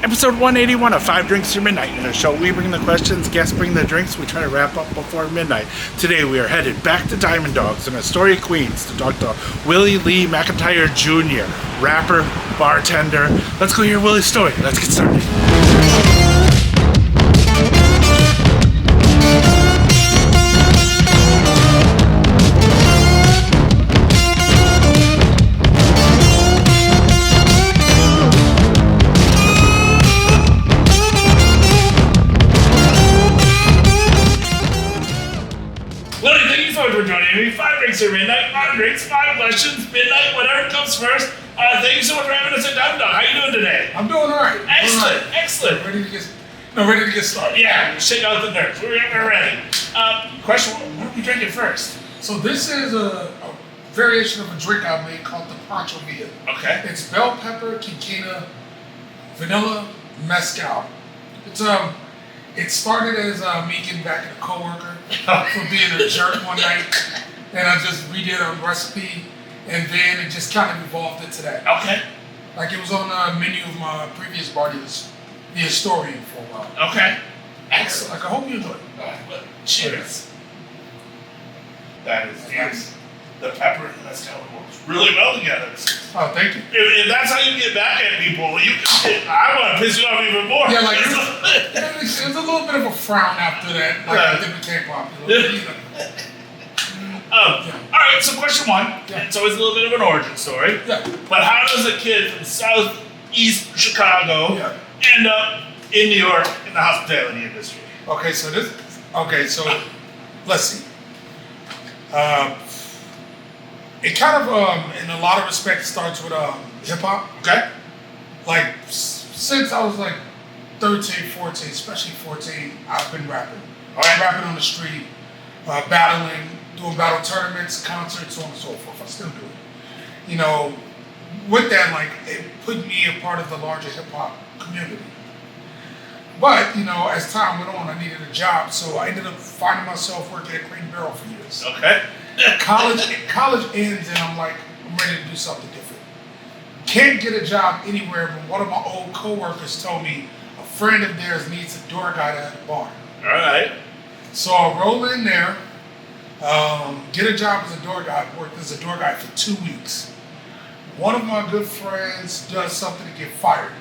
Episode 181 of Five Drinks Through Midnight. In our show, we bring the questions, guests bring the drinks, we try to wrap up before midnight. Today, we are headed back to Diamond Dogs in Astoria, Queens to talk to Willie Lee McIntyre Jr., rapper, bartender. Let's go hear Willie's story. Let's get started. For joining me. 5 drinks or midnight, 5 drinks, 5 questions, midnight, whatever comes first. Thank you so much for having us at Diamond Dog. How you doing today? I'm doing all right. Excellent. Ready to get started. Yeah, shake out the nerves. We're ready. Question: what are we drinking first? So this is a variation of a drink I made called the Pancho Villa. Okay. It's bell pepper, quinquina, vanilla, mezcal. It started as me getting back at a coworker for being a jerk one night, and I just redid a recipe, and then it just kind of evolved into that. Okay. Like it was on the menu of my previous bar, the Astoria, for a while. Okay. Excellent. Like I hope you enjoy it. Cheers. That is yes. The pepper and mezcal works really well together. Oh, thank you. If that's how you get back at people, I want to piss you off even more. Yeah, like there's a little bit of a frown after that. Like it became popular. All right, so question one. Yeah. It's always a little bit of an origin story. Yeah. But how does a kid from southeast Chicago end up in New York in the hospitality industry? Okay, so let's see. It kind of, in a lot of respects, starts with hip hop. Okay. Like since I was like 13, 14, especially 14, I've been rapping. All right. Rapping on the street, battling, doing battle tournaments, concerts, so on and so forth. I still do it. You know, with that, like, it put me a part of the larger hip hop community. But, you know, as time went on, I needed a job, so I ended up finding myself working at Green Barrel for years. Okay. College ends, and I'm like, I'm ready to do something different. Can't get a job anywhere, but one of my old coworkers told me a friend of theirs needs a door guy at a bar. All right. So I roll in there, get a job as a door guy, worked as a door guy for 2 weeks. One of my good friends does something to get fired,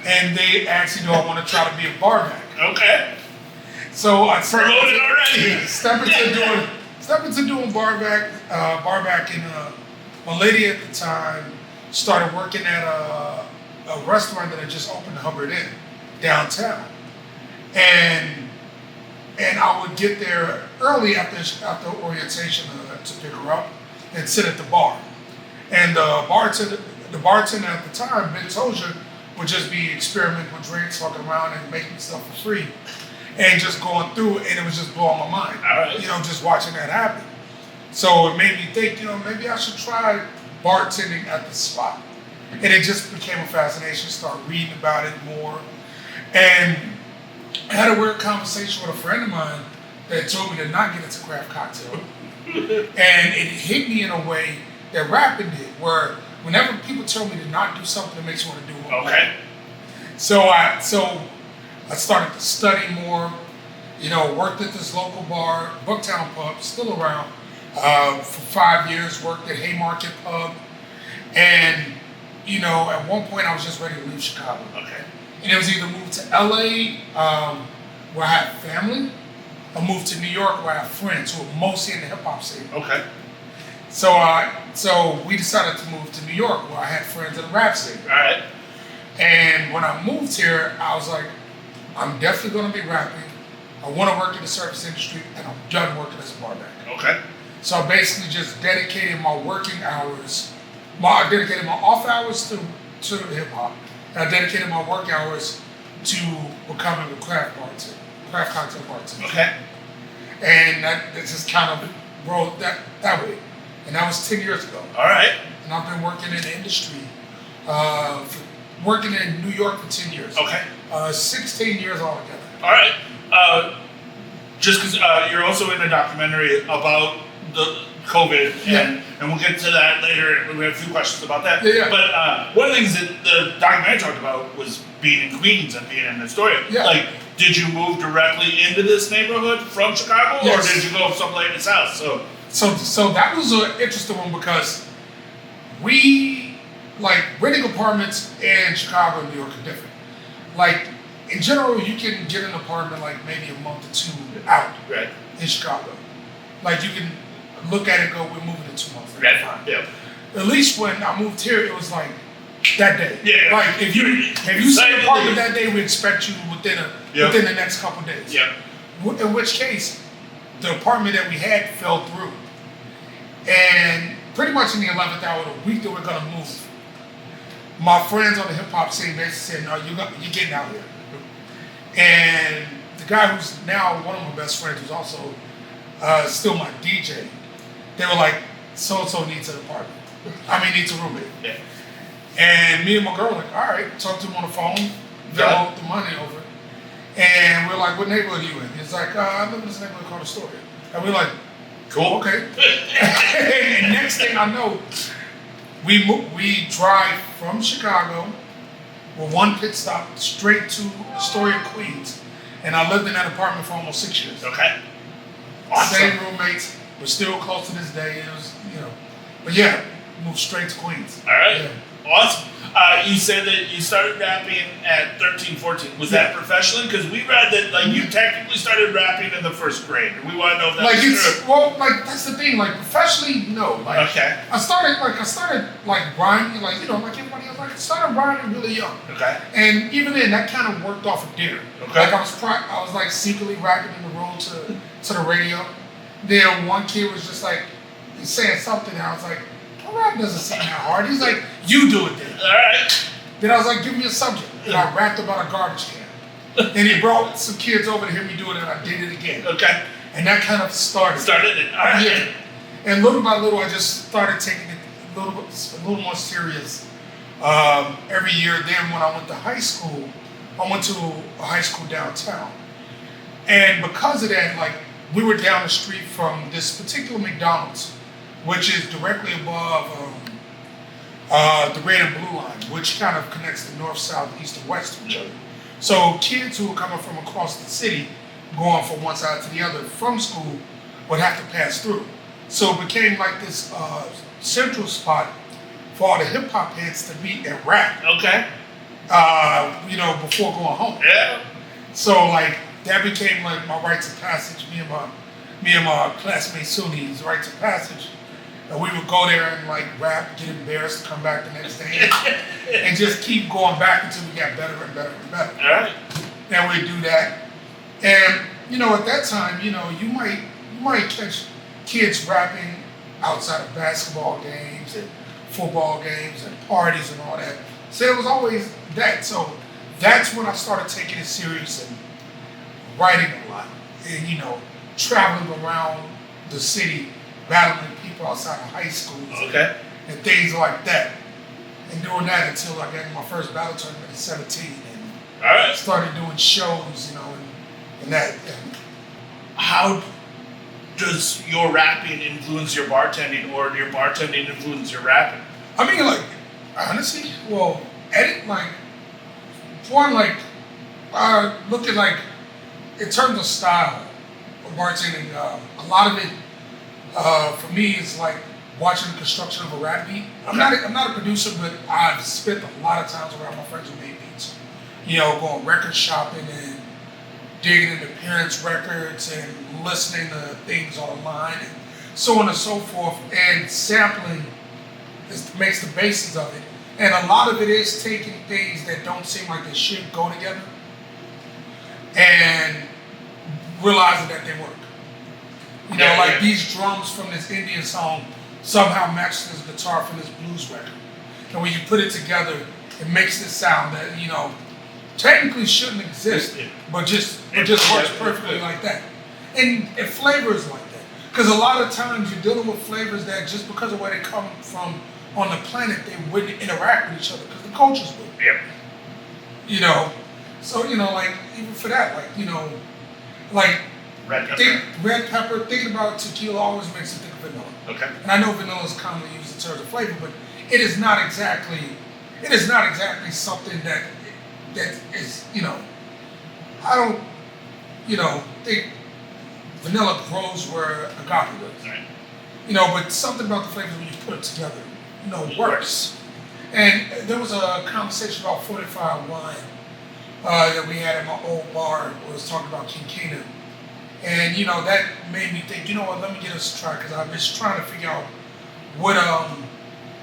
and they actually do I want to try to be a barback. Okay. So I promoted already. Step into doing barback, and my lady at the time started working at a restaurant that had just opened, Hubbard Inn, downtown, and I would get there early after orientation to pick her up and sit at the bar, and the bartender at the time, Ben Tozier, would just be experimenting with drinks, fucking around and making stuff for free. And just going through it, and it was just blowing my mind. All right. You know, just watching that happen. So it made me think, you know, maybe I should try bartending at the spot. And it just became a fascination, start reading about it more. And I had a weird conversation with a friend of mine that told me to not get into craft cocktail. And it hit me in a way that rapping did, where whenever people tell me to not do something that makes me want to do it. Okay. So I started to study more, you know, worked at this local bar, Booktown Pub, still around, for 5 years, worked at Haymarket Pub. And, you know, at one point I was just ready to leave Chicago. Okay. And it was either move to LA, where I had family, or move to New York where I have friends who are mostly in the hip hop scene. Okay. So we decided to move to New York where I had friends in the rap scene. All right. And when I moved here, I was like, I'm definitely going to be rapping. I want to work in the service industry, and I'm done working as a barback. Okay. So I basically just dedicated my working hours, I dedicated my off hours to hip hop, and I dedicated my work hours to becoming a craft cocktail bartender. Okay. And that just kind of rolled that way. And that was 10 years ago. All right. And I've been working in the industry, working in New York for 10 years. Okay. 16 years altogether. All right. Just because you're also in a documentary about the COVID, and we'll get to that later. We have a few questions about that. Yeah. But one of the things that the documentary talked about was being in Queens and being in Astoria. Yeah. Like, did you move directly into this neighborhood from Chicago, Yes. or did you go someplace in the South? So that was an interesting one because we, like, renting apartments in Chicago and New York are different. Like, in general, you can get an apartment like maybe a month or two out in Chicago. Like, you can look at it and go, we're moving in 2 months. Right. Yeah. At least when I moved here, it was like that day. Yeah. Like, if you see an apartment that day, we expect you within the next couple of days. Yeah. In which case, the apartment that we had fell through. And pretty much in the 11th hour, the week that we're going to move, my friends on the hip hop scene basically said, no, you're getting out here. And the guy who's now one of my best friends, who's also still my DJ, they were like, so-and-so needs an apartment. Needs a roommate. Yeah. And me and my girl were like, all right, talk to him on the phone, they'll the money over. And we're like, what neighborhood are you in? He's like, I live in this neighborhood called Astoria. And we're like, cool, okay. And next thing I know, we drive from Chicago with one pit stop straight to Astoria, Queens. And I lived in that apartment for almost 6 years. Okay. Awesome. Same roommates. We're still close to this day. It was, but yeah, moved straight to Queens. All right. Yeah. Awesome. You said that you started rapping at 13, 14. Was that professionally? Because we read that you technically started rapping in the first grade. And we want to know if that's true. Well, that's the thing. Like, professionally, no. Like, okay. I started rhyming, like everybody else. Like, I started rhyming really young. Okay. And even then, that kind of worked off of dinner. Okay. Like, I was like secretly rapping in the room to the radio. Then one kid was just like, he's saying something, and I was like, rap doesn't seem that hard. He's like, you do it then. All right. Then I was like, give me a subject. And I rapped about a garbage can. And he brought some kids over to hear me do it, and I did it again. Okay. And that kind of started it. All right. Yeah. And little by little, I just started taking it a little more serious. Every year, then when I went to high school, I went to a high school downtown. And because of that, like, we were down the street from this particular McDonald's, which is directly above the red and blue line, which kind of connects the north, south, east, and west to each other. So kids who were coming from across the city, going from one side to the other from school, would have to pass through. So it became like this central spot for all the hip hop heads to meet and rap. Okay. Before going home. Yeah. So like that became like my rites of passage. Me and my classmate Sunni's rites of passage. And we would go there and like rap, get embarrassed, come back the next day, and just keep going back until we got better and better and better. All right. And we'd do that. And at that time, you might catch kids rapping outside of basketball games and football games and parties and all that. So it was always that. So that's when I started taking it serious and writing a lot. And traveling around the city, battling people outside of high schools and things like that. And doing that until I got my first battle tournament at 17 and started doing shows, and that. And how does your rapping influence your bartending, or your bartending influence your rapping? Honestly, well, look at in terms of style of bartending, a lot of it for me is like watching the construction of a rap beat. I'm not a producer, but I've spent a lot of times around my friends who made beats. Going record shopping and digging into parents' records and listening to things online and so on and so forth. And sampling makes the basis of it. And a lot of it is taking things that don't seem like they should go together and realizing that they work. These drums from this Indian song somehow match this guitar from this blues record. And when you put it together, it makes this sound that, technically shouldn't exist, but just works perfectly like that. And flavors like that. Because a lot of times you're dealing with flavors that just because of where they come from on the planet, they wouldn't interact with each other because the cultures would. Yep. So, even for that, Red pepper. Red pepper. Thinking about tequila always makes me think of vanilla. Okay. And I know vanilla is commonly used in terms of flavor, but it is not exactly something that is, I don't, think vanilla grows where agave does. Right. But something about the flavors when you put it together, works. And there was a conversation about fortified wine that we had at my old bar. Where it was talking about quinquina. And, that made me think, let me get us a try, because I've been trying to figure out what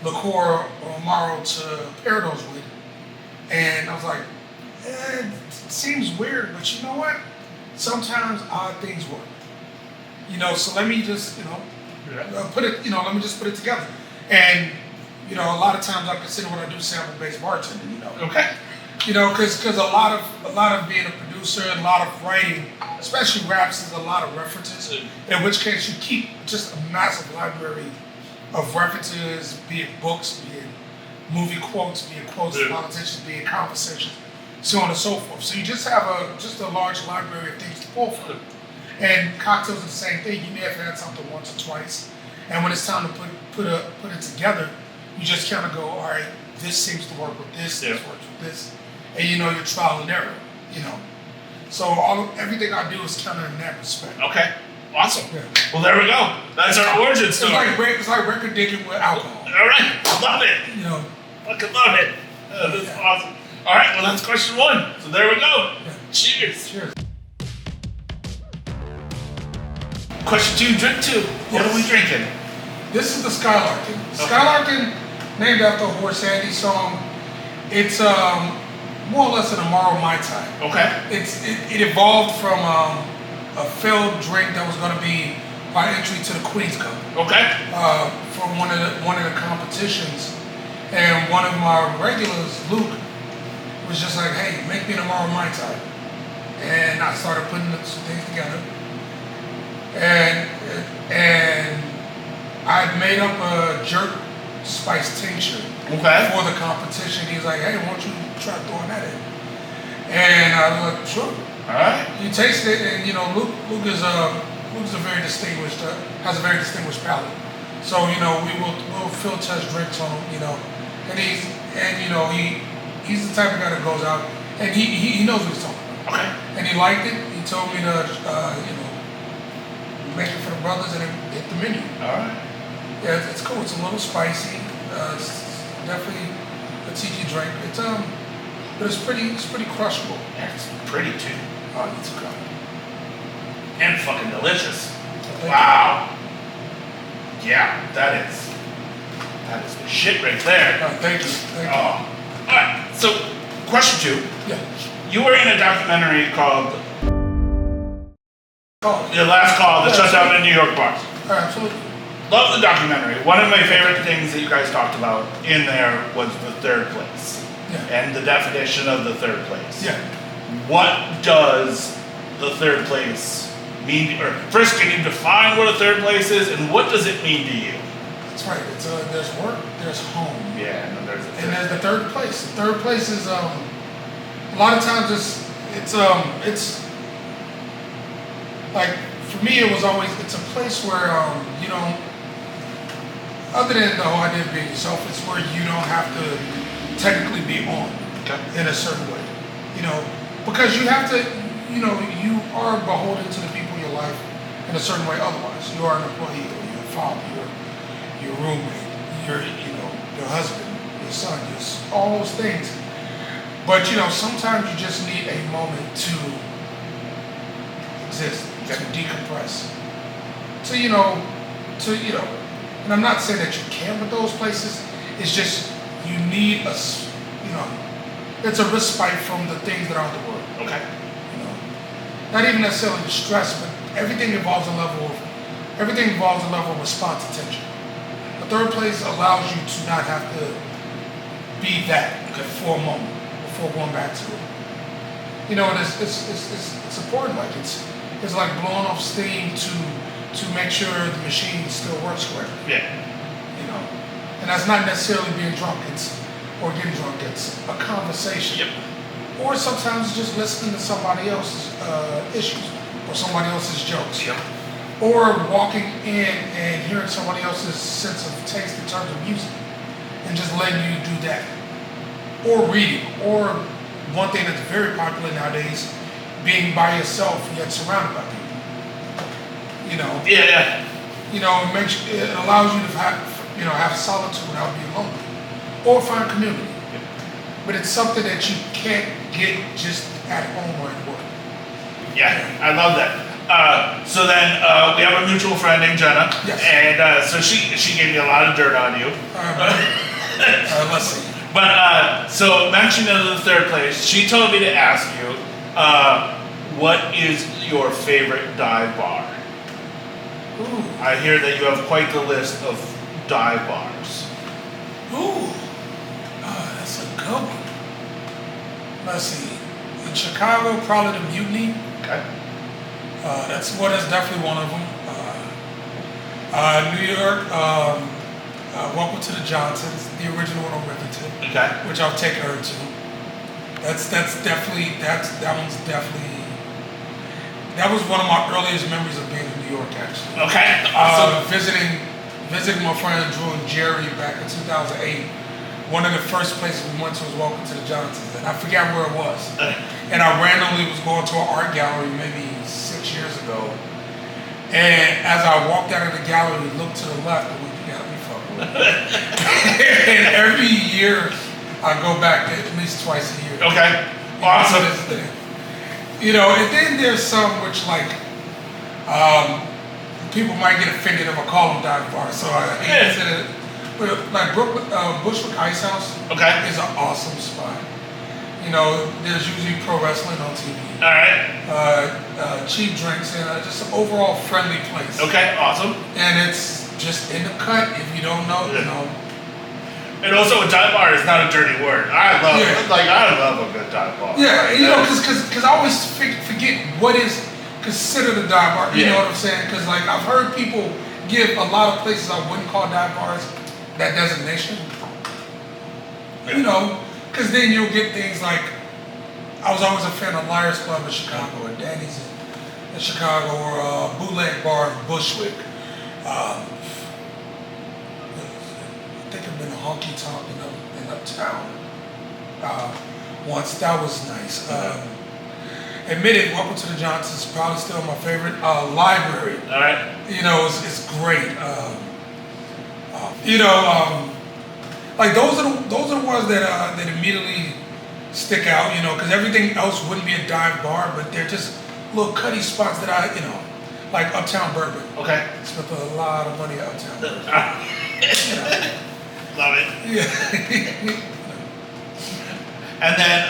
liqueur or Amaro to pair those with. And I was like, it seems weird, but you know what? Sometimes odd things work. So let me just, put it, let me just put it together. And, a lot of times I consider what I do sample-based bartending, Okay. Because a lot of being a producer and a lot of writing, especially raps, is a lot of references. In which case you keep just a massive library of references, be it books, be it movie quotes, be it quotes of politicians, be it conversations, so on and so forth. So you just have a large library of things to pull from. And cocktails are the same thing. You may have had something once or twice, and when it's time to put it together, you just kind of go, all right, this seems to work with this, this works with this, and you're trial and error, So everything I do is kind of in that respect. Okay, awesome. Yeah. Well, there we go. That's our origin story. It's like record digging with alcohol. All right, love it. Fucking love it. That's awesome. All right, well, that's question 1. So there we go. Yeah. Cheers. Cheers. Question 2, drink 2. What are we drinking? This is the Skylarkin. Skylarkin, named after a Horace Andy song. It's more or less an Amaro Mai Tai. Okay. It evolved from a failed drink that was going to be our entry to the Queen's Cup. Okay. From one of the competitions, and one of my regulars, Luke, was just like, "Hey, make me an Amaro Mai Tai," and I started putting some things together, and I made up a jerk spice tincture for the competition. He was like, "Hey, why don't you try throwing that in?" And I was like, "Sure." All right. He tasted it, and Luke is a very distinguished, has a very distinguished palate. So we'll field test drinks on him, and he's the type of guy that goes out and he knows what he's talking about. Okay. And he liked it. He told me to make it for the brothers and hit the menu. All right. Yeah, it's cool. It's a little spicy. It's definitely a tiki drink. But it's pretty crushable. And it's pretty too. Oh, it's good. And fucking delicious. Thank Wow. Yeah, that is the shit right there. Thank you. Thank you. All right. So, question 2. Yeah. You were in a documentary called Oh, The Last Call, the Shutdown in New York bars. absolutely. Love the documentary. One of my favorite things that you guys talked about in there was the third place. Yeah. And the definition of the third place. Yeah. What does the third place mean? Or first, can you define what a third place is, and what does it mean to you? That's right. There's work, there's home, Yeah, and then there's and there's the third place. The third place is a lot of times it's like, for me, it's a place where you don't, other than the whole idea of being yourself, it's where you don't have to technically be on in a certain way, because you have to, you are beholden to the people in your life in a certain way. Otherwise, you are an employee, or you're a father, your roommate, your husband, your son, all those things. But sometimes you just need a moment to exist, to decompress, and I'm not saying that you can't with those places. It's just you need it's a respite from the things that are in the world. Okay. Not even necessarily the stress, but everything involves a level of response attention. The third place allows you to not have to be that for a moment before going back to it. And it's important. Like it's like blowing off steam to make sure the machine still works correctly. Yeah. And that's not necessarily being drunk. Or getting drunk. It's a conversation. Yep. Or sometimes just listening to somebody else's issues or or somebody else's jokes. Yep. Or walking in and hearing somebody else's sense of taste in terms of music and just letting you do that. Or reading. Or one thing that's very popular nowadays, being by yourself yet surrounded by people. You know? Yeah. You know, it allows you to have solitude without being lonely. Or find community. But it's something that you can't get just at home or at work. Yeah, I love that. So then we have a mutual friend named Jena, yes. And so she gave me a lot of dirt on you. Let's see. But so mentioning in the third place, she told me to ask you, what is your favorite dive bar? Ooh. I hear that you have quite the list of dive bars. Ooh, that's a good one. Let's see. In Chicago, probably the Mutiny. Okay. That's definitely one of them. New York, Welcome to the Johnsons, the original one on Rivington, okay. Which I'll take her to. That was one of my earliest memories of being in New York, actually. Okay. Awesome. Visiting my friend Drew and Jerry back in 2008. One of the first places we went to was Welcome to the Johnsons, and I forgot where it was. And I randomly was going to an art gallery maybe 6 years ago. And as I walked out of the gallery, looked to the left, and went, you gotta be fucking with me. And every year, I go back at least twice a year. Okay. Awesome. You know, and then there's some which people might get offended if I call them dive bars. So I hate to say that. But like Bushwick Ice House is an awesome spot. You know, there's usually pro wrestling on TV. All right. Cheap drinks and just an overall friendly place. Okay, awesome. And it's just in the cut. If you don't know, you know. And also, a dive bar is not a dirty word. I love a good dive bar. Yeah, you know, because I always forget what is considered a dive bar. You know what I'm saying? Because like I've heard people give a lot of places I wouldn't call dive bars that designation. Yeah. You know, because then you'll get things like, I was always a fan of Liars Club in Chicago, or Danny's in Chicago, or Bootleg Bar in Bushwick. I think I've been a honky tonk in Uptown once. That was nice. Admitted, Welcome to the Johnsons, probably still my favorite. Library. All right. You know, it's great. Like those are the ones that immediately stick out. You know, because everything else wouldn't be a dive bar, but they're just little cutty spots that like Uptown Bourbon. Okay. Spent a lot of money at Uptown Bourbon. Love it. Yeah. And then,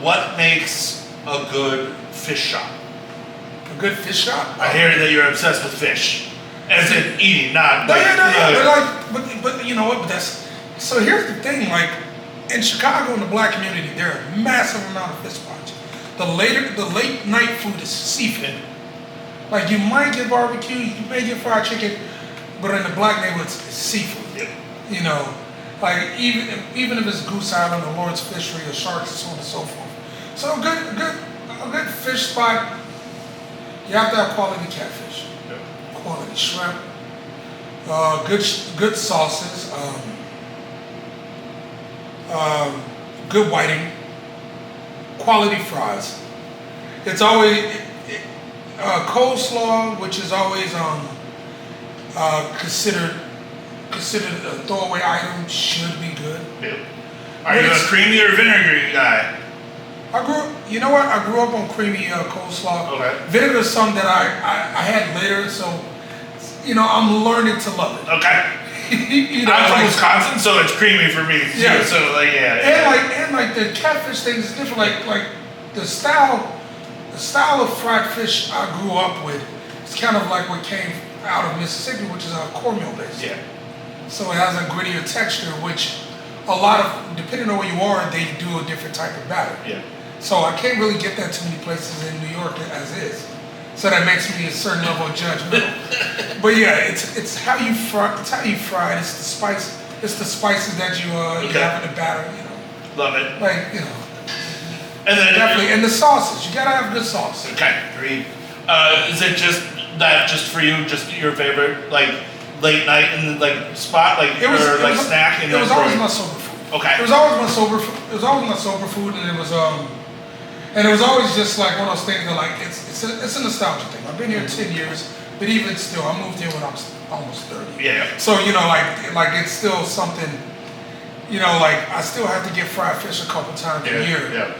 what makes a good fish shop? A good fish shop? I hear that you're obsessed with fish. As in eating, not but you know what? But that's so. Here's the thing: like in Chicago, in the black community, there are a massive amount of fish spots. The late night food is seafood. Like you might get barbecue, you may get fried chicken, but in the black neighborhoods, it's seafood. Yep. You know, like even if it's Goose Island or Lawrence Fishery or Sharks and so on and so forth. So a good fish spot, you have to have quality catfish. Quality shrimp, good sauces, good whiting, quality fries. It's always coleslaw, which is always considered a throwaway item, should be good. Yeah. Are you a creamy or vinegary guy? I grew up on creamy coleslaw. Okay. Vinegar is something that I had later, so I'm learning to love it. Okay. I'm from Wisconsin, so it's creamy for me too. Yeah. So And like the catfish thing is different. Like the style of fried fish I grew up with, it's kind of like what came out of Mississippi, which is cornmeal based. Yeah. So it has a grittier texture, which a lot of, depending on where you are, they do a different type of batter. Yeah. So I can't really get that too many places in New York as is. So that makes me a certain level of judgmental. But yeah, it's how you fry. It's how you fry it. It's the spice. It's the spices that you have in the batter. Love it. Like And then definitely, and the sauces. You gotta have good sauce. Okay, agreed. Is it just for you, just your favorite like late night and like spot, like snack? It was always my sober food. Okay. It was always my sober food, and it was always just like one of those things that like it's a nostalgia thing. I've been here 10 years, but even still, I moved here when I was almost 30. Yeah. So like it's still something. Like I still have to get fried fish a couple times a year. Yeah.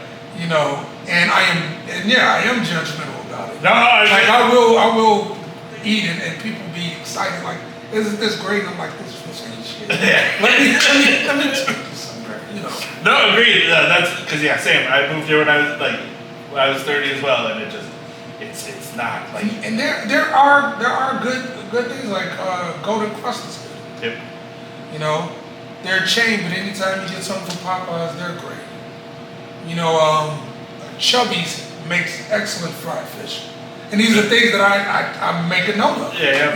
And I am judgmental about it. No, I will eat it, and people be excited like, isn't this great? I'm like, this fish ain't shit. Yeah. Let me take you somewhere. No, agreed. That's because same. I moved here when I was 30 as well, and it's not like. And there are good things like Golden Crust is good. Yep. They're a chain, but anytime you get something from Popeyes, they're great. Chubby's makes excellent fried fish, and these are things that I make a note of. Yeah.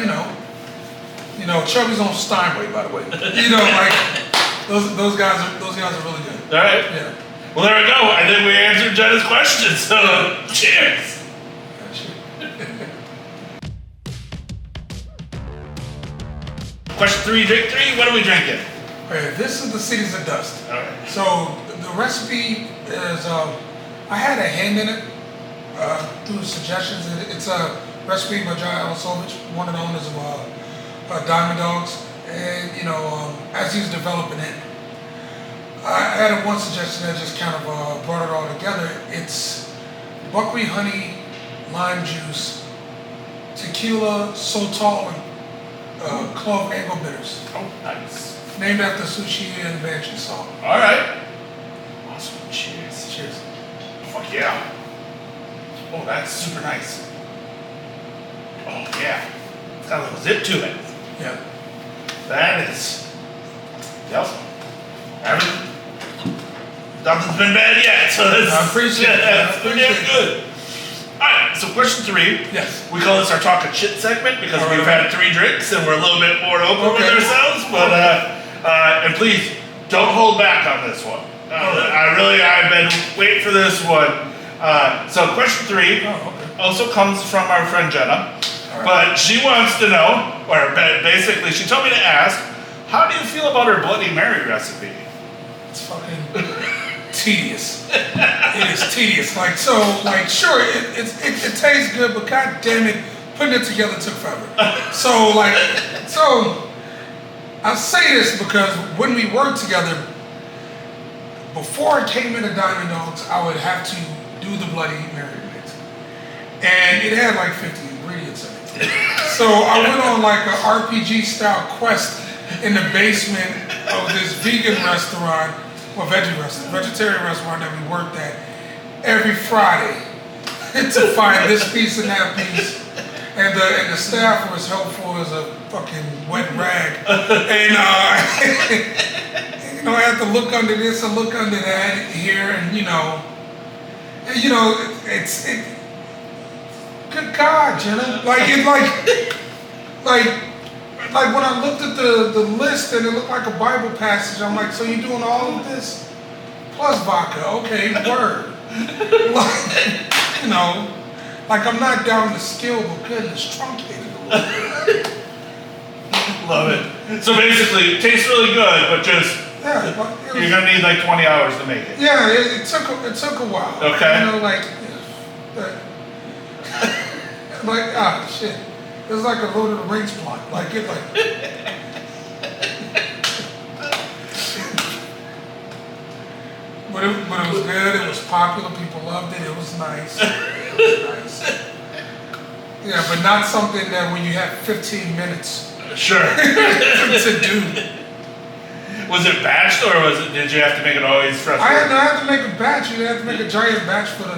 Chubby's on Steinway, by the way. Like those guys are really good. All right. Yeah. Well, there we go. I think we answered Jena's question. So, cheers. Question 3, drink 3. What are we drinking? Okay, this is the Cities of Dust. All right. So the recipe is, I had a hand in it through the suggestions. It's a recipe by John Elisovich, one of the owners of Diamond Dogs. And, as he's developing it, I added one suggestion that just kind of brought it all together. It's buckwheat honey, lime juice, tequila, Sotol, and clove angle bitters. Oh, nice. Named after sushi and veggie salt. All right. Awesome. Cheers. Cheers. Fuck yeah. Oh, that's super nice. Oh, yeah. It's got a little zip to it. Yeah. That is. Yep. Nothing's been bad yet, so that's. I appreciate it. That's good. Alright, so question 3. Yes. We call this our talking shit segment because All right. we've had 3 drinks and we're a little bit more open with ourselves. But and please don't hold back on this one. I've been waiting for this one. So question 3 also comes from our friend Jena, but she wants to know, or basically she told me to ask, how do you feel about her Bloody Mary recipe? It's fucking tedious. It is tedious. Sure, it tastes good, but god damn it, putting it together took forever. So I say this because when we worked together, before I came into Diamond Dogs, I would have to do the Bloody Mary mix. And it had like 50 ingredients in it. So I went on like an RPG style quest in the basement of this vegan restaurant, or vegetarian restaurant that we worked at every Friday to find this piece and that piece. And the staff was helpful as a fucking wet rag. And I had to look under this and look under that here, and it's good God, Jenna. Like when I looked at the list and it looked like a Bible passage, I'm like, so you're doing all of this plus vodka? Okay, word. Like I'm not down the skill, but goodness, truncated a little bit. Love it. So basically, it tastes really good, but just you're gonna need like 20 hours to make it. Yeah, it took a while. Okay. Shit. It was like a Lord of the Rings plot. But it was good. It was popular. People loved it. It was nice. Yeah, but not something that when you have 15 minutes. Sure. to do. Was it batched or did you have to make it always fresh? I had to make a batch. You had to make a giant batch for the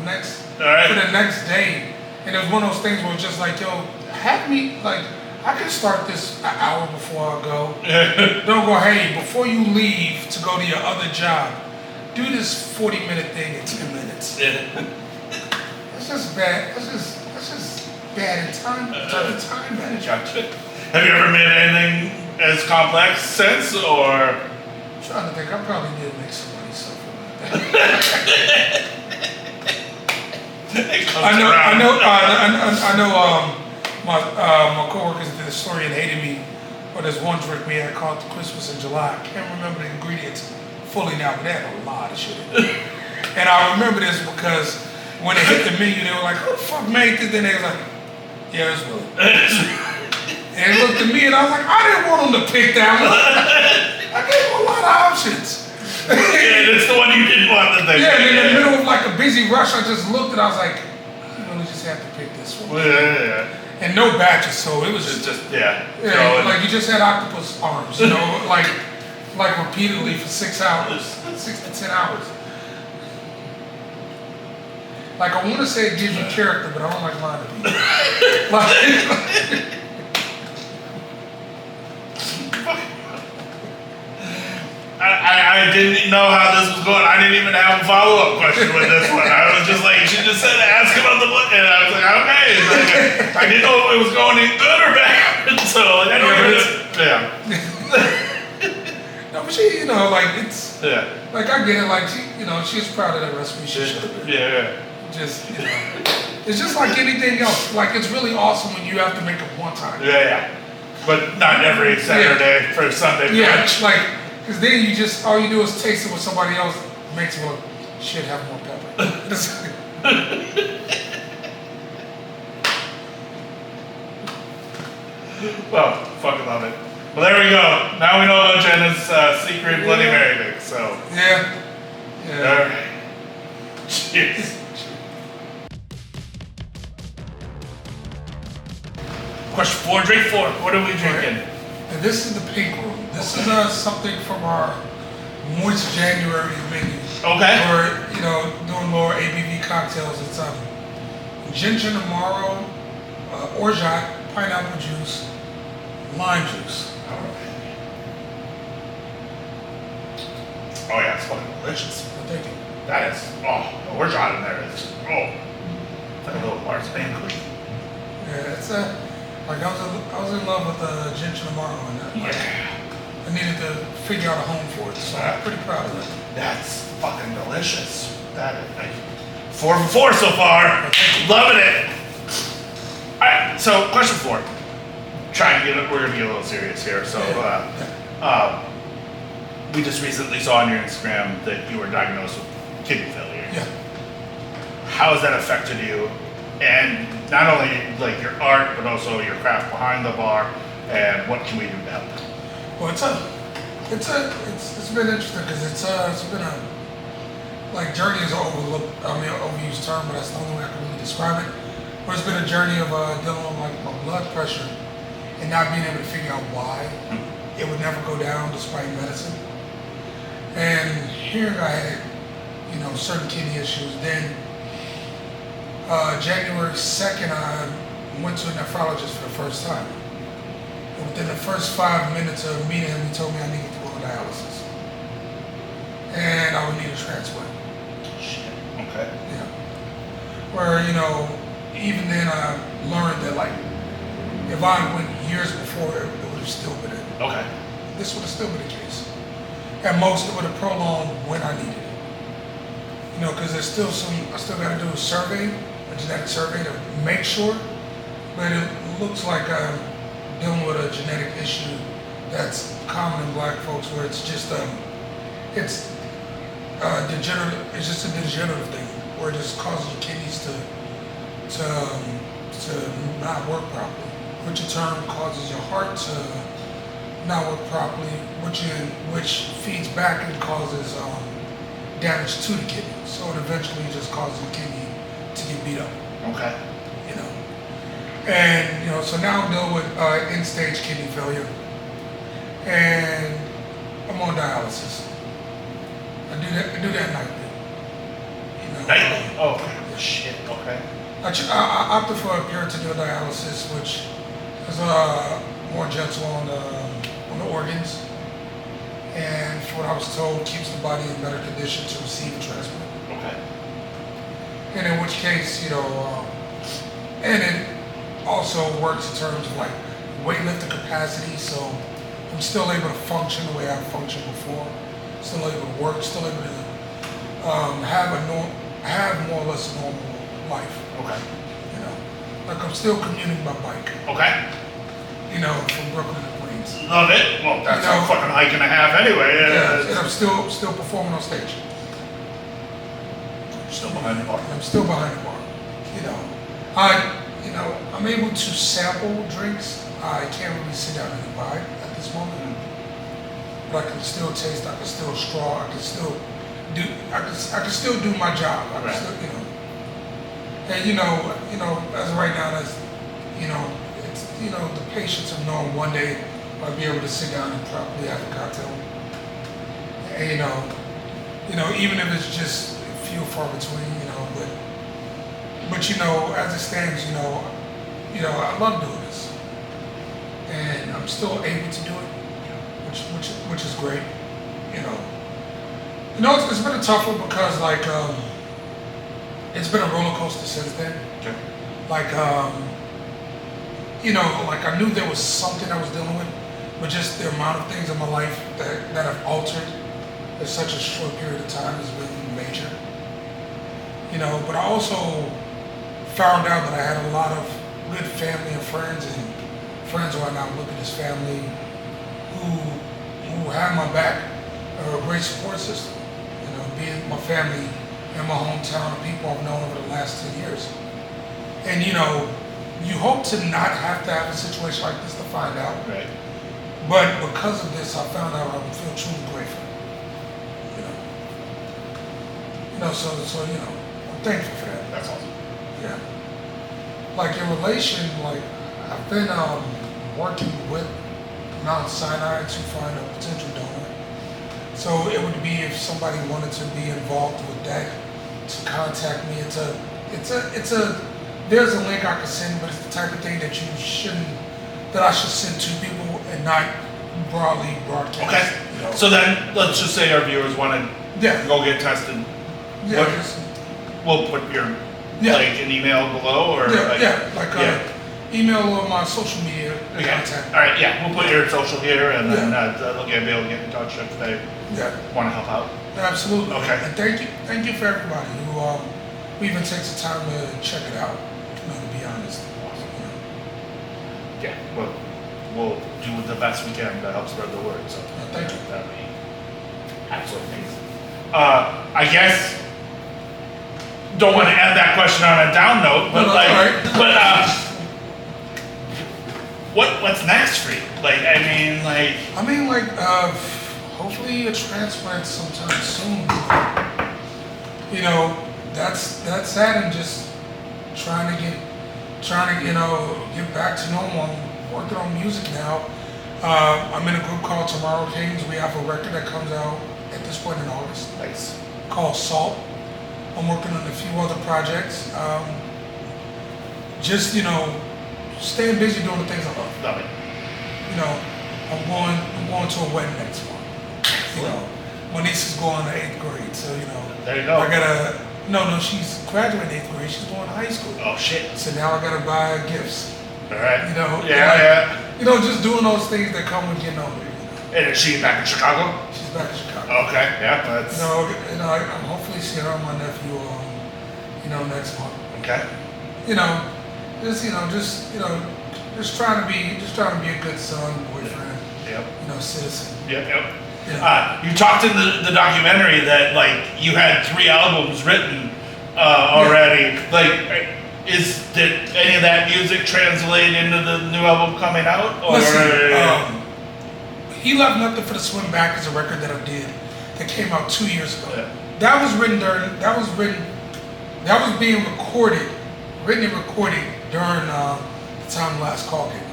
next day. And it was one of those things where it was just like, yo, have me I can start this an hour before I go. Don't go, hey, before you leave to go to your other job, do this 40-minute thing in 10 minutes. Yeah. That's just bad. That's just bad in time management. Have you ever made anything as complex since, or? I'm trying to think. I probably did make some money something like that. My coworkers did a story and hated me for this one drink we had called Christmas in July. I can't remember the ingredients fully now, but they had a lot of shit in it. And I remember this because when they hit the menu, they were like, "Who the fuck made this?" Then they was like, "Yeah, it's Willie." And they looked at me and I was like, "I didn't want them to pick that one. I gave them a lot of options." Yeah, that's the one you didn't want to think. Yeah, and in the middle of like a busy rush, I just looked and I was like, "You really just have to pick this one." Yeah. And no batches, so it was just like you just had octopus arms, you know, like repeatedly for 6 hours, 6 to 10 hours. Like I want to say it gives you character, but I don't like lying to people. I didn't know how this was going. I didn't even have a follow-up question with this one. I was just like, she just said ask about the book, and I was like, okay. Like, I didn't know if it was going in good or bad. So I don't No, but she, you know, like it's like I get it. Like she, you know, she's proud of that recipe. She should have been. Yeah. Just, you know, it's just like anything else. Like it's really awesome when you have to make it one time. Yeah. But not every Saturday for Sunday brunch. Yeah, like, because then you just, all you do is taste it with somebody else. Makes it, well, should have more pepper. Well, fucking love it. Well, there we go. Now we know about Jena's secret Bloody Mary mix, so. Yeah. All right. Cheers. Question 4, drink 4. What are we drinking? And this is the pink room. This is something from our moist January menu. Okay. Or, you know, doing more ABV cocktails. It's ginger Amaro, orgeat, pineapple juice, lime juice. All right. Oh yeah, it's fucking delicious. Thank you. That is, the orgeat in there is, it's like a little marzipan cookie. Yeah, it's like I was in love with the ginger Amaro and that. Like, I needed to figure out a home for it, so I'm pretty proud of it. That's fucking delicious. That is 4 for 4 so far. Loving it. All right, so question 4. We're gonna get a little serious here. So, we just recently saw on your Instagram that you were diagnosed with kidney failure. Yeah. How has that affected you? And not only like your art, but also your craft behind the bar, and what can we do to help? Well, it's been interesting because it's been a, like, journey is an overused term, but that's the only way I can really describe it. But it's been a journey of dealing with like my blood pressure and not being able to figure out why it would never go down despite medicine. And here I had, you know, certain kidney issues. Then January 2nd, I went to a nephrologist for the first time. And within the first 5 minutes of meeting him, he told me I needed to go on dialysis. And I would need a transplant. Shit. Okay. Yeah. Where, you know, even then I learned that, like, if I went years before, it would have still been it. Okay. This would have still been the case. At most, it would have prolonged when I needed it. You know, because there's still I still got to do a survey, a genetic survey to make sure. But it looks like I'm dealing with a genetic issue that's common in black folks, where it's just it's degenerative. It's just a degenerative thing where it just causes your kidneys to not work properly, which in turn causes your heart to not work properly, which feeds back and causes damage to the kidney. So it eventually just causes the kidney to get beat up. Okay. You know. And, you know, so now I'm dealing with end-stage kidney failure. And I'm on dialysis. I do that nightly. You know, Nightly? Shit, okay. I opted for a peritoneal dialysis, which is more gentle on the organs. And for what I was told, keeps the body in better condition to receive a transplant. Okay. And in which case, you know, and it also works in terms of like weightlifting capacity, so I'm still able to function the way I functioned before. Still able to work, still able to have more or less a normal life. Okay. You know, like I'm still commuting by bike. Okay. You know, from Brooklyn to Queens. Love it. Well, that's a fucking hike and a half anyway. Yeah, and I'm still performing on stage. Still behind the bar. I'm still behind the bar. I'm able to sample drinks. I can't really sit down and imbibe at this moment. But I can still taste. I can still straw. I can still do my job. I can still, And as of right now, that's, it's, the patience of knowing one day I'll be able to sit down and properly have a cocktail. And, even if it's just few far between, but as it stands, I love doing this, and I'm still able to do it, which is great, It's been a tough one because it's been a roller coaster since then. Okay. I knew there was something I was dealing with, but just the amount of things in my life that have altered in such a short period of time has been major. But I also found out that I had a lot of good family and friends who I now look at as family who have my back, are a great support system. Being my family in my hometown, and people I've known over the last 10 years. And you hope to not have to have a situation like this to find out. Right. But because of this, I found out I would feel truly grateful. So I'm thankful for that. That's awesome. Yeah. In relation, I've been working with Mount Sinai to find a potential donor. So it would be if somebody wanted to be involved with that, to contact me. There's a link I can send, but it's the type of thing that I should send to people and not broadly broadcast. Okay. So then, let's just say our viewers want to go get tested. Yeah. We'll put your an email below, or email or my social media contact. All right. Yeah, we'll put your social here, and then they'll be able to get in touch if they want to help out. Absolutely. Okay. And thank you for everybody who even takes the time to check it out. To be honest. Awesome. Yeah. We'll do the best we can to help spread the word. So thank you. That'd be absolutely amazing. I guess. Don't want to end that question on a down note, but what's next for you? Hopefully a transplant sometime soon. That's that, and just trying to get back to normal. I'm working on music now. I'm in a group called Tomorrow Kings. We have a record that comes out at this point in August. Nice. Called Salt. I'm working on a few other projects. Staying busy doing the things I love. Love it. I'm going to a wedding next month. My niece is going to 8th grade, so there you go. I gotta. No, she's graduating 8th grade. She's going to high school. Oh shit. So now I gotta buy gifts. All right. Just doing those things that come with getting older. And is she back in Chicago? She's back in Chicago. Okay, yeah, that's. I'm hopefully seeing her and my nephew, next month. Okay. Just trying to be a good son, boyfriend. Yep. Citizen. Yep. You talked in the documentary that you had 3 albums written already. Did any of that music translate into the new album coming out? Or listen, He Left Nothing for the Swim Back is a record that I did that came out 2 years ago. Yeah. That was being written and recorded during the time Last Call came out.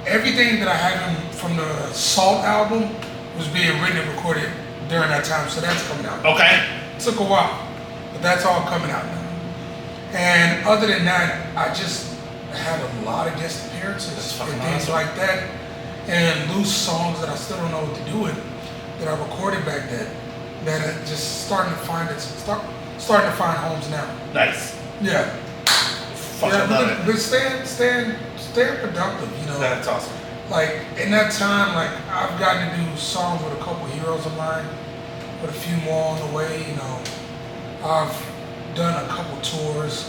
Everything that I had from the Salt album was being written and recorded during that time, so that's coming out. Okay. It took a while, but that's all coming out now. And other than that, I just had a lot of guest appearances and things like that, and loose songs that I still don't know what to do with, that I recorded back then, that are just starting to find homes now. Nice. Yeah. But staying productive, That's awesome. In that time, I've gotten to do songs with a couple heroes of mine, with a few more on the way, done a couple tours,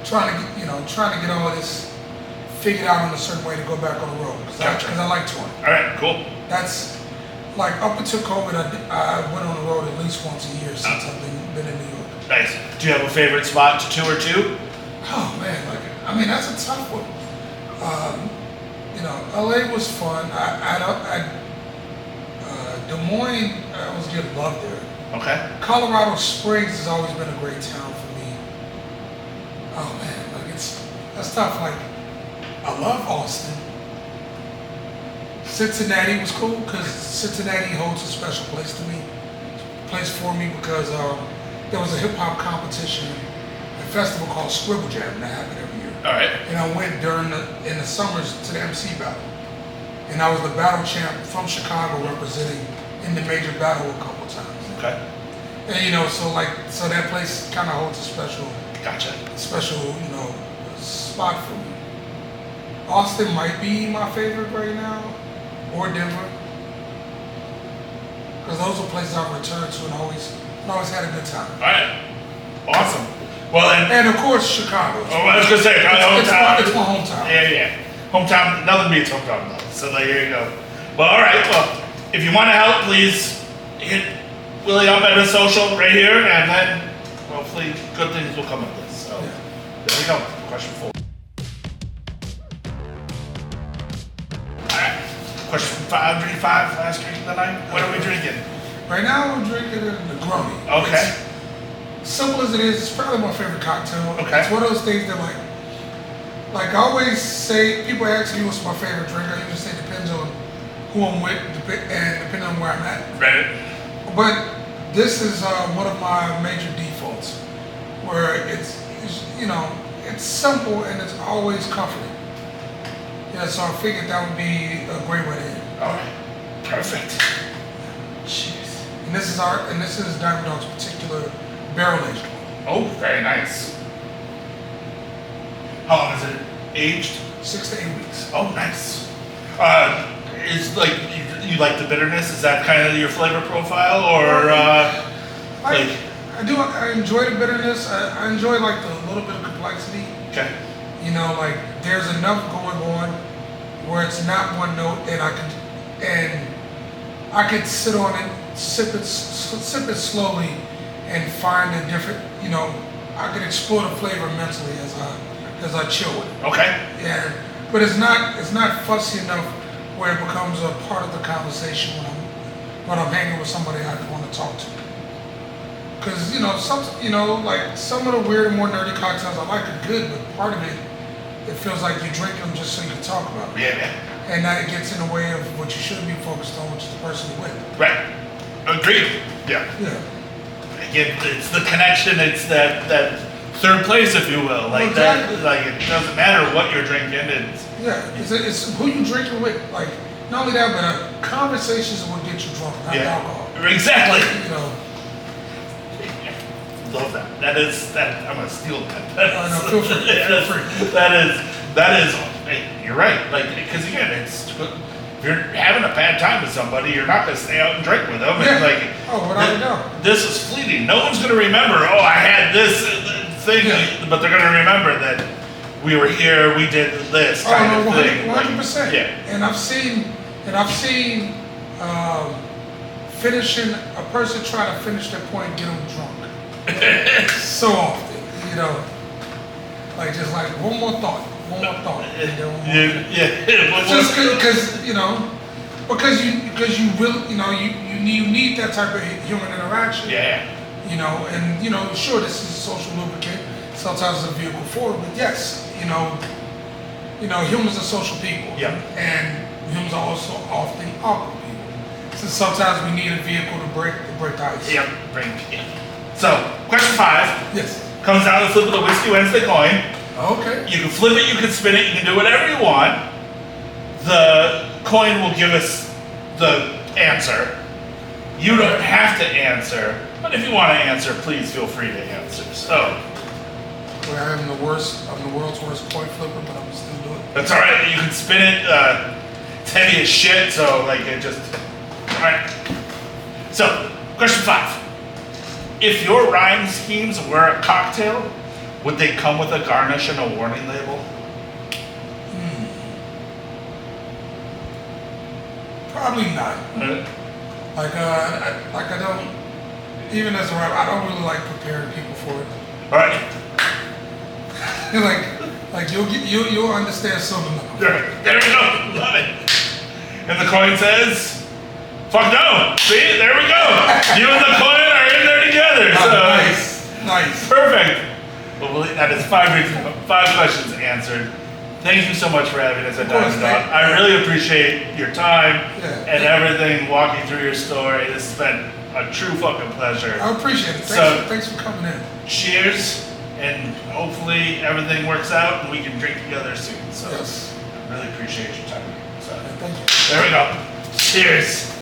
trying to get all this figured out in a certain way to go back on the road. Because I like touring. All right, cool. That's like up until COVID, I went on the road at least once a year since I've been in New York. Nice. Do you have a favorite spot to tour to? Oh man, that's a tough one. LA was fun. Des Moines, I always get love there. Okay. Colorado Springs has always been a great town for me. Oh man, that's tough. Like, I love Austin. Cincinnati was cool because Cincinnati holds a special place for me because there was a hip hop competition, a festival called Scribble Jam that happened every year. All right. And I went in the summers to the MC battle, and I was the battle champ from Chicago, representing in the major battle a couple times. Okay. And so that place kind of holds a special spot for me. Austin might be my favorite right now, or Denver, because those are places I've returned to and always had a good time. All right. Awesome. Well, and of course Chicago. Oh, I was gonna say hometown. It's my hometown. Yeah. Hometown. Nothing beats hometown though. So there you go. Well, all right. Well, if you want to help, please hit Willie up at his social right here, and then hopefully good things will come of this. So there we go. Question 4. Question 535, last drink of the night. What are we drinking? Right now we're drinking a Negroni. Okay. It's simple as it is, it's probably my favorite cocktail. Okay. It's one of those things that like I always say, people ask me what's my favorite drink. I usually say it depends on who I'm with and depending on where I'm at. Right. But this is one of my major defaults, where it's simple and it's always comforting. So I figured that would be a great way to end. All right. Perfect. Jeez. And this is Diamond Dog's particular barrel aged one. Oh, very nice. How long is it aged? 6 to 8 weeks. Oh, nice. Is you like the bitterness? Is that kind of your flavor profile, or I enjoy the bitterness. I enjoy the little bit of complexity. Okay. There's enough going on where it's not one note, and I could sit on it, sip it slowly, and find a different. I could explore the flavor mentally as I chill with it. Okay. Yeah, but it's not fussy enough where it becomes a part of the conversation when I'm hanging with somebody I want to talk to. Because some of the weird and more nerdy cocktails I like are good, but part of it feels like you drink them just so you can talk about it. Yeah. And that it gets in the way of what you should be focused on, which is the person you're with. Right. Agreed. Yeah. Again, it's the connection. It's that third place, if you will. Exactly. It doesn't matter what you're drinking. It's who you drinking with. Not only that, but conversations are what get you drunk, not alcohol. Exactly. Love that. That I'm gonna steal that. No, feel free. That is. You're right. Because again, if you're having a bad time with somebody, you're not gonna stay out and drink with them. Yeah. Without a doubt. This is fleeting. No one's gonna remember. Oh, I had this thing, but they're gonna remember that we were here. We did this kind of thing. 100%. Yeah. And I've seen finishing a person trying to finish their point, get them drunk. So often, one more thought. And then one more. Just because you really, you need that type of human interaction. Yeah. And sure, this is a social lubricant. Sometimes it's a vehicle forward, but yes, humans are social people. Yeah. And humans are also often awkward people. So sometimes we need a vehicle to break the ice. Yep. So, question 5. Yes. Comes down to the flip of the Whiskey Wednesday coin. Okay. You can flip it, you can spin it, you can do whatever you want. The coin will give us the answer. You don't have to answer, but if you want to answer, please feel free to answer. So. I'm the world's worst coin flipper, but I'm still do it. That's all right. You can spin it. It's heavy as shit, so it just. All right. So, question 5. If your rhyme schemes were a cocktail, would they come with a garnish and a warning label? Probably not. Like I don't, even as a rapper, I don't really like preparing people for it. All right. like you'll understand something. There we go. Love it. And the coin says, "Fuck no." See, there we go. You and the coin are in there together. So Nice. Perfect. Well, Willie, that is 5 questions answered. Thank you so much for having us at Diamond Dog. I really appreciate your time and everything, walking through your story. This has been a true fucking pleasure. I appreciate it. Thanks for coming in. Cheers, and hopefully everything works out and we can drink together soon. So yes. I really appreciate your time. So Thank you. there we go. Cheers.